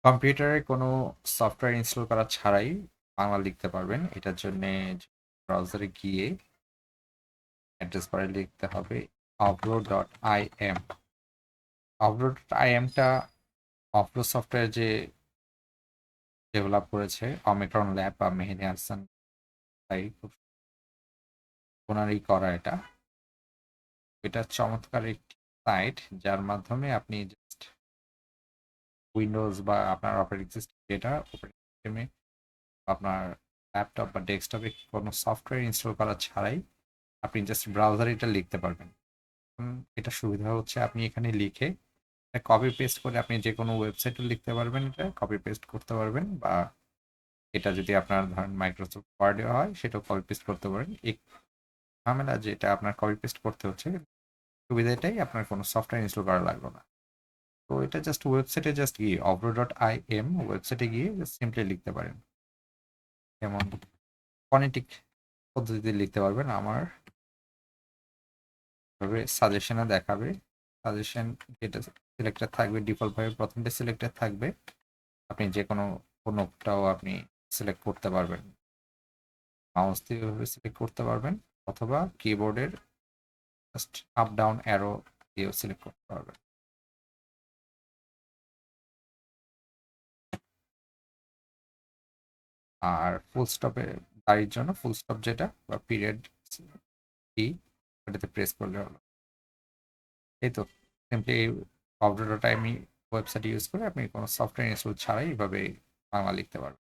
কম্পিউটারে কোনো software install করা ছাড়াই বাংলা লিখতে পারবেন। এটার জন্যে ব্রাউজারে গিয়ে অ্যাড্রেস বারে লিখতে হবে avro.im। avro.im-টা অভ্র সফটওয়্যার যে ডেভেলপ করেছে অমিক্রন ল্যাব বা মেহেদি হাসান ভাই, খুব ওনারই করা এটা। এটা চমৎকার একটি সাইট যার মাধ্যমে আপনি জাস্ট উইন্ডোজ বা আপনার অপারেটিং সিস্টেম যেটা অপারেটিং সিস্টেমে আপনার ল্যাপটপ বা ডেস্কটপে কোনো সফটওয়্যার ইনস্টল করা ছাড়াই আপনি জাস্ট ব্রাউজারে এটা লিখতে পারবেন। এটা সুবিধা হচ্ছে আপনি এখানে লিখে কপি পেস্ট করে আপনি যে কোনো ওয়েবসাইটে লিখতে পারবেন, এটা কপি পেস্ট করতে পারবেন, বা এটা যদি আপনার ধরেন মাইক্রোসফট ওয়ার্ডে হয় সেটাও কপি পেস্ট করতে পারেন। এই ঝামেলা যেটা আপনার কপি পেস্ট করতে হচ্ছে, সুবিধাটাই আপনার কোনো সফটওয়্যার ইনস্টল করা লাগবে না। তো এটা জাস্ট ওয়েবসাইটে জাস্ট গিয়ে avro.im ওয়েবসাইটে গিয়ে জাস্ট সিম্পলি লিখতে পারেন। যেমন ফনেটিক পদ্ধতিতে লিখতে পারবেন। আমার ভাবে সাজেশনে দেখাবে, সাজেশন যেটা সিলেক্টেড থাকবে ডিফল্ট ভাবে প্রথমটা সিলেক্টেড থাকবে। আপনি যে কোনোটাও আপনি সিলেক্ট করতে পারবেন, মাউস দিয়ে এভাবে সিলেক্ট করতে পারবেন, অথবা কিবোর্ডের জাস্ট আপ ডাউন অ্যারো দিয়েও সিলেক্ট করতে পারবেন। আর ফুল স্টপে দাঁড়ির জন্য ফুল স্টপ যেটা বা পিরিয়ড কি, ওটাতে প্রেস করলে হলো। এই তো সিম্পলি avro.im ওয়েবসাইট ইউজ করে আপনি কোনো সফটওয়্যার ইনস্টল ছাড়াই এভাবে বাংলা লিখতে পারবেন।